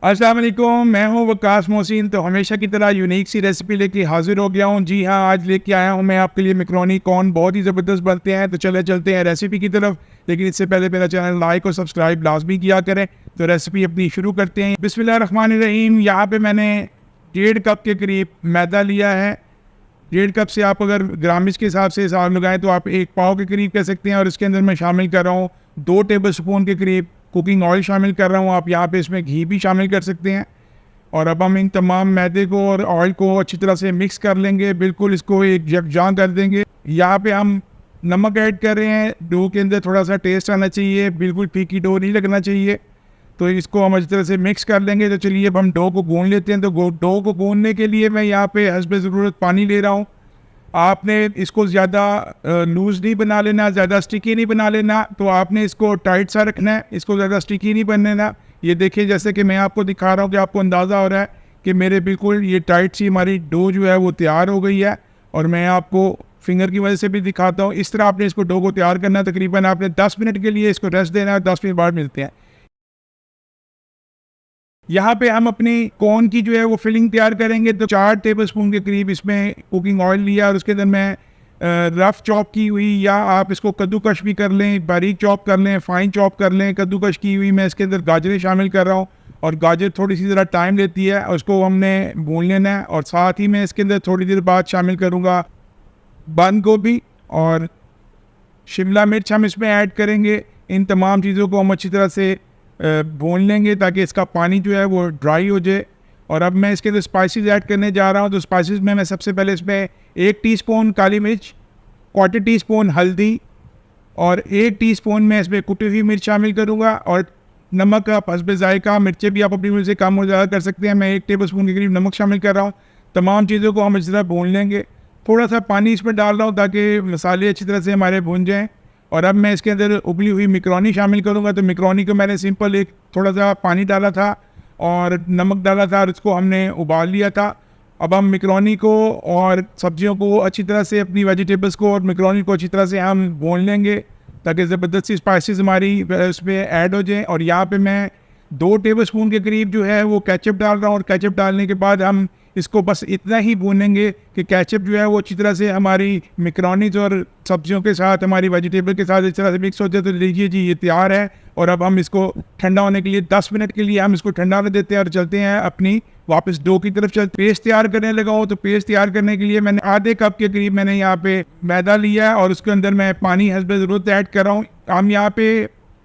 अस्सलाम वालेकुम, मैं हूं वकास मोहसिन। तो हमेशा की तरह यूनिक सी रेसिपी लेके हाजिर हो गया हूं। जी हाँ, आज लेके आया हूं मैं आपके लिए मैकरोनी कॉर्न। बहुत ही ज़बरदस्त बनते हैं। तो चलते हैं रेसिपी की तरफ। लेकिन इससे पहले मेरा चैनल लाइक और सब्सक्राइब लाजमी किया करें। तो रेसिपी अपनी शुरू करते हैं। बिस्मिल्लाहिर्रहमानिर्रहीम। यहाँ पे मैंने 1.5 कप के करीब मैदा लिया है। 1.5 कप से आप अगर ग्रामिज के हिसाब से हिसाब लगाएं तो आप 1 पाव के करीब कह सकते हैं। और इसके अंदर मैं शामिल कर रहा हूँ 2 टेबल स्पून के करीब कुकिंग ऑयल शामिल कर रहा हूँ। आप यहाँ पे इसमें घी भी शामिल कर सकते हैं। और अब हम इन तमाम मैदे को और ऑयल को अच्छी तरह से मिक्स कर लेंगे। बिल्कुल इसको एक यकजान कर देंगे। यहाँ पे हम नमक ऐड कर रहे हैं। डो के अंदर थोड़ा सा टेस्ट आना चाहिए, बिल्कुल फीकी डो नहीं लगना चाहिए। तो इसको हम अच्छी तरह से मिक्स कर लेंगे। तो चलिए अब हम डो को गूंद लेते हैं। तो डो को गूंदने के लिए मैं यहाँ पे हस्बे ज़रूरत पानी ले रहा हूँ। आपने इसको ज़्यादा लूज़ नहीं बना लेना, ज़्यादा स्टिकी नहीं बना लेना। तो आपने इसको टाइट सा रखना है, इसको ज़्यादा स्टिकी नहीं बनने देना। ये देखिए, जैसे कि मैं आपको दिखा रहा हूँ कि आपको अंदाज़ा हो रहा है कि मेरे बिल्कुल ये टाइट सी हमारी डो जो है वो तैयार हो गई है। और मैं आपको फिंगर की वजह से भी दिखाता हूँ। इस तरह आपने इसको डो को तैयार करना है। तकरीबन आपने 10 मिनट के लिए इसको रेस्ट देना है। 10 मिनट बाद मिलते हैं। यहाँ पे हम अपनी कॉर्न की जो है वो फिलिंग तैयार करेंगे। तो 4 टेबलस्पून के करीब इसमें कुकिंग ऑयल लिया और उसके अंदर मैं रफ़ चॉप की हुई, या आप इसको कद्दूकश भी कर लें, बारीक चॉप कर लें, फ़ाइन चॉप कर लें। कद्दूकश की हुई मैं इसके अंदर गाजरें शामिल कर रहा हूँ। और गाजर थोड़ी सी ज़रा टाइम लेती है, उसको हमने भून लेना है। और साथ ही मैं इसके अंदर थोड़ी देर बाद शामिल करूँगा बंद गोभी और शिमला मिर्च हम इसमें ऐड करेंगे। इन तमाम चीज़ों को हम अच्छी तरह से भून लेंगे ताकि इसका पानी जो है वो ड्राई हो जाए। और अब मैं इसके अंदर स्पाइसेस ऐड करने जा रहा हूँ। तो स्पाइसेस में मैं सबसे पहले इसमें 1 टीस्पून काली मिर्च, 1/4 टीस्पून हल्दी और 1 टीस्पून में इसमें कुटी हुई मिर्च शामिल करूँगा। और नमक आप हस्बे ज़ायका, मिर्चें भी आप अपनी मिर्च से कम और ज़्यादा कर सकते हैं। मैं 1 टेबल स्पून के करीब नमक शामिल कर रहा हूँ। तमाम चीज़ों को हम इस तरह भून लेंगे। थोड़ा सा पानी इसमें डाल रहा हूँ ताकि मसाले अच्छी तरह से हमारे भून जाएँ। और अब मैं इसके अंदर उबली हुई मैकरोनी शामिल करूँगा। तो मैकरोनी को मैंने सिंपल एक थोड़ा सा पानी डाला था और नमक डाला था और इसको हमने उबाल लिया था। अब हम मैकरोनी को और सब्जियों को अच्छी तरह से, अपनी वेजिटेबल्स को और मैकरोनी को अच्छी तरह से हम भून लेंगे ताकि ज़बरदस्त सी स्पाइसेस हमारी उसमें ऐड हो जाएँ। और यहाँ पे मैं 2 टेबलस्पून के करीब जो है वो केचप डाल रहा हूँ। और केचप डालने के बाद हम इसको बस इतना ही भूनेंगे कि केचप जो है वो अच्छी तरह से हमारी मैकरोनीज और सब्जियों के साथ, हमारी वेजिटेबल के साथ इस तरह से मिक्स हो जाए। तो लीजिए जी, ये तैयार है। और अब हम इसको ठंडा होने के लिए 10 मिनट के लिए हम इसको ठंडा होने देते हैं और चलते हैं अपनी वापस डो की तरफ। पेस्ट तैयार करने लगा हूँ। तो पेस्ट तैयार करने के लिए मैंने आधे कप के करीब मैंने यहाँ पे मैदा लिया है और उसके अंदर मैं पानी हस्बे ज़रूरत ऐड कर रहा हूँ। हम यहाँ पे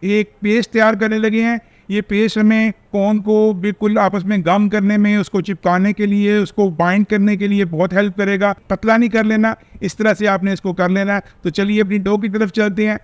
एक पेस्ट तैयार करने लगे हैं। ये पेस्ट हमें कॉर्न को बिल्कुल आपस में गम करने में, उसको चिपकाने के लिए, उसको बाइंड करने के लिए बहुत हेल्प करेगा। पतला नहीं कर लेना, इस तरह से आपने इसको कर लेना है। तो चलिए अपनी डो की तरफ चलते हैं।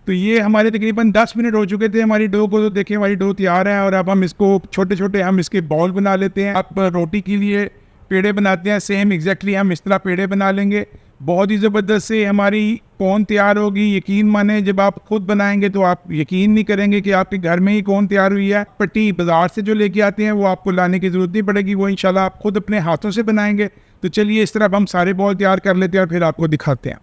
तो ये हमारे तकरीबन 10 मिनट हो चुके थे हमारी डो को। तो देखिए हमारी डो तैयार है। और अब हम इसको छोटे छोटे हम इसके बॉल बना लेते हैं। अब रोटी के लिए पेड़े बनाते हैं, सेम एग्जैक्टली हम इस तरह पेड़े बना लेंगे। बहुत ही ज़बरदस्त से हमारी कॉर्न तैयार होगी। यकीन माने, जब आप खुद बनाएंगे तो आप यकीन नहीं करेंगे कि आपके घर में ही कॉर्न तैयार हुई है। पट्टी बाज़ार से जो लेके आते हैं वो आपको लाने की ज़रूरत नहीं पड़ेगी, वो इंशाल्लाह आप खुद अपने हाथों से बनाएंगे। तो चलिए इस तरह हम सारे बॉल तैयार कर लेते हैं और फिर आपको दिखाते हैं।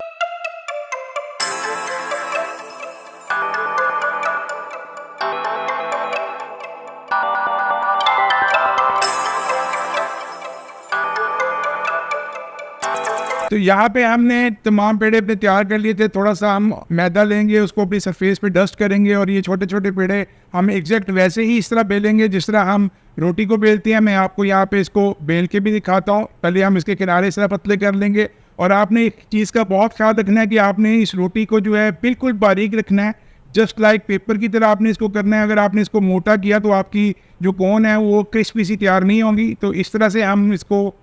तो यहाँ पे हमने तमाम पेड़े पे तैयार कर लिए थे। थोड़ा सा हम मैदा लेंगे, उसको अपनी सरफेस पे डस्ट करेंगे और ये छोटे छोटे पेड़े हम एग्जैक्ट वैसे ही इस तरह बेलेंगे जिस तरह हम रोटी को बेलते हैं। मैं आपको यहाँ पे इसको बेल के भी दिखाता हूँ। पहले हम इसके किनारे इस तरह पतले कर लेंगे। और आपने एक चीज़ का बहुत ख्याल रखना है कि आपने इस रोटी को जो है बिल्कुल बारीक रखना है, जस्ट लाइक पेपर की तरह आपने इसको करना है। अगर आपने इसको मोटा किया तो आपकी जो कॉर्न है वो क्रिस्पी सी तैयार नहीं होगी। तो इस तरह से हम इसको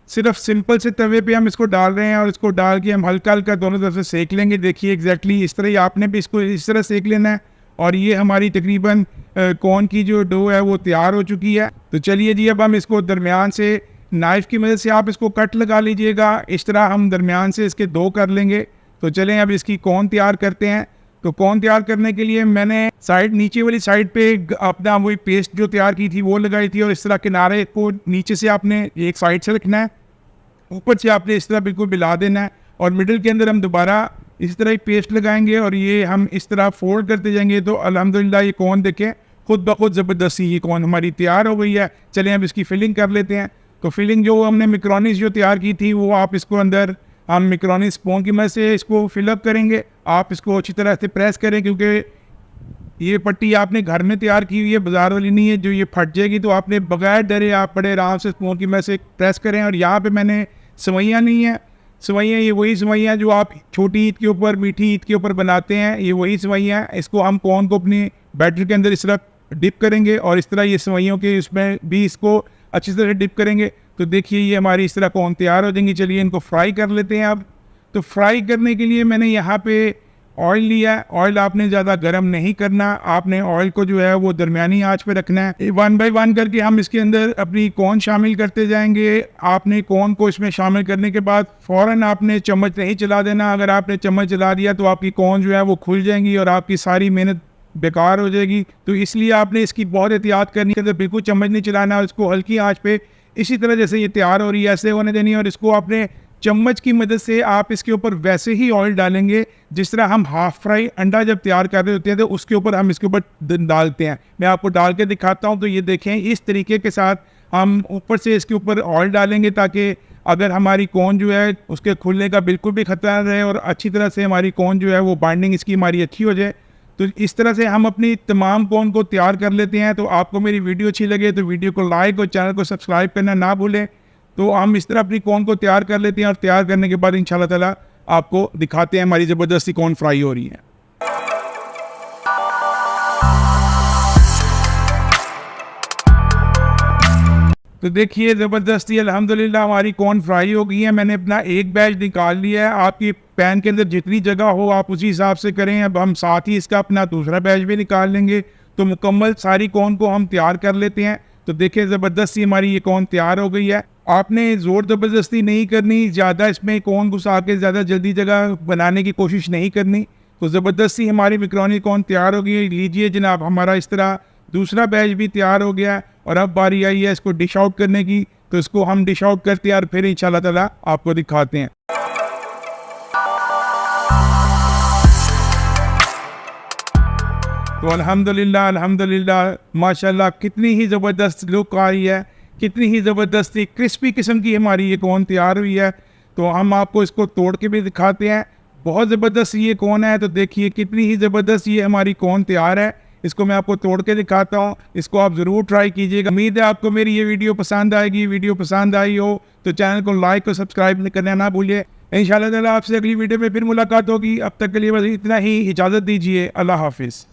सिर्फ सिंपल से तवे पे हम इसको डाल रहे हैं और इसको डाल के हम हल्का हल्का दोनों तरफ से सेक लेंगे। देखिए एग्जैक्टली इस तरह ही आपने भी इसको इस तरह सेक लेना है। और ये हमारी तकरीबन कॉर्न की जो डो है वो तैयार हो चुकी है। तो चलिए जी, अब हम इसको दरमियान से नाइफ़ की मदद से आप इसको कट लगा लीजिएगा। इस तरह हम दरमियान से इसके 2 कर लेंगे। तो चलें अब इसकी कॉर्न तैयार करते हैं। तो कॉर्न तैयार करने के लिए मैंने नीचे वाली साइड पे अपना वही पेस्ट जो तैयार की थी वो लगाई थी। और इस तरह किनारे को नीचे से आपने एक साइड से रखना है, ऊपर से आपने इस तरह बिल्कुल मिला देना है। और मिडिल के अंदर हम दोबारा इस तरह ही पेस्ट लगाएंगे और ये हम इस तरह फोल्ड करते जाएंगे। तो अल्हम्दुलिल्लाह ये कॉर्न देखें खुद ब खुद ज़बरदस्ती ये कौन हमारी तैयार हो गई है। चलें अब इसकी फिलिंग कर लेते हैं। तो फिलिंग जो हमने मैकरोनीज़ जो तैयार की थी वो आप इसको अंदर हम मैकरोनी स्पून की मदद से इसको फिलअप करेंगे। आप इसको अच्छी तरह से प्रेस करें, क्योंकि ये पट्टी आपने घर में तैयार की हुई है, बाज़ार वाली नहीं है जो ये फट जाएगी। तो आपने बगैर डरे आप बड़े आराम से स्पून की मदद से प्रेस करें। और यहाँ पे मैंने सेवइयाँ नहीं है, सेवइयाँ ये वही सेवइयाँ जो आप छोटी ईद के ऊपर, मीठी ईद के ऊपर बनाते हैं, ये वही सेवइयाँ हैं। इसको हम कॉर्न को अपनी बैटर के अंदर इस तरह डिप करेंगे और इस तरह ये सेवइयों के इसमें भी इसको अच्छी तरह डिप करेंगे। तो देखिए ये हमारी इस तरह कॉर्न तैयार हो जाएंगी। चलिए इनको फ्राई कर लेते हैं अब। तो फ्राई करने के लिए मैंने यहाँ पे ऑयल लिया है। ऑयल आपने ज़्यादा गर्म नहीं करना, आपने ऑयल को जो है वो दरमियानी आंच पे रखना है। 1 बाय 1 करके हम इसके अंदर अपनी कॉर्न शामिल करते जाएंगे। आपने कॉर्न को इसमें शामिल करने के बाद फ़ौरन आपने चम्मच नहीं चला देना। अगर आपने चम्मच चला दिया तो आपकी कॉर्न जो है वो खुल जाएंगी और आपकी सारी मेहनत बेकार हो जाएगी। तो इसलिए आपने इसकी बहुत एहतियात करनी है। तो बिल्कुल चम्मच नहीं चलाना, इसको हल्की आँच पे इसी तरह जैसे ये तैयार हो रही है ऐसे होने देनी है। और इसको आपने चम्मच की मदद से आप इसके ऊपर वैसे ही ऑयल डालेंगे जिस तरह हम हाफ फ्राई अंडा जब तैयार कर रहे होते हैं तो उसके ऊपर हम इसके ऊपर डालते हैं। मैं आपको डाल के दिखाता हूं। तो ये देखें, इस तरीके के साथ हम ऊपर से इसके ऊपर ऑयल डालेंगे ताकि अगर हमारी कॉर्न जो है उसके खुलने का बिल्कुल भी खतरा न रहे और अच्छी तरह से हमारी कॉर्न जो है वो बाइंडिंग इसकी हमारी अच्छी हो जाए। तो इस तरह से हम अपनी तमाम कॉर्न को तैयार कर लेते हैं। तो आपको मेरी वीडियो अच्छी लगे तो वीडियो को लाइक और चैनल को सब्सक्राइब करना ना भूलें। तो हम इस तरह अपनी कॉर्न को तैयार कर लेते हैं और तैयार करने के बाद इंशाल्लाह ताला आपको दिखाते हैं हमारी ज़बरदस्ती कॉर्न फ्राई हो रही है। तो देखिए ज़बरदस्ती अल्हम्दुलिल्लाह हमारी कॉर्न फ्राई हो गई है। मैंने अपना एक बैच निकाल लिया है। आपकी पैन के अंदर जितनी जगह हो आप उसी हिसाब से करें। अब हम साथ ही इसका अपना दूसरा बैच भी निकाल लेंगे। तो मुकम्मल सारी कॉर्न को हम तैयार कर लेते हैं। तो देखिए ज़बरदस्ती हमारी ये कॉर्न तैयार हो गई है। आपने ज़ोर ज़बरदस्ती नहीं करनी, ज़्यादा इसमें कॉर्न घुसा के ज़्यादा जल्दी जगह बनाने की कोशिश नहीं करनी। तो ज़बरदस्ती हमारी मैकरोनी कॉर्न तैयार हो गई है। लीजिए जनाब, हमारा इस तरह दूसरा बैच भी तैयार हो गया है और अब बारी आई है इसको डिश आउट करने की। तो इसको हम डिश आउट करते हैं और फिर इंशाल्लाह ताला आपको दिखाते हैं। तो अल्हम्दुलिल्लाह अल्हम्दुलिल्लाह माशाल्लाह कितनी ही ज़बरदस्त लुक आ रही है, कितनी ही ज़बरदस्ती क्रिस्पी किस्म की हमारी ये कॉर्न तैयार हुई है। तो हम आपको इसको तोड़ के भी दिखाते हैं। बहुत ज़बरदस्त ये कॉर्न है। तो देखिए कितनी ही ज़बरदस्त ये हमारी कॉर्न तैयार है। इसको मैं आपको तोड़ के दिखाता हूँ। इसको आप ज़रूर ट्राई कीजिएगा। उम्मीद है आपको मेरी ये वीडियो पसंद आएगी। वीडियो पसंद आई हो तो चैनल को लाइक और सब्सक्राइब करना ना भूलिए। इंशाल्लाह ताला आपसे अगली वीडियो में फिर मुलाकात होगी। अब तक के लिए बस इतना ही, इजाज़त दीजिए। अल्लाह हाफिज़।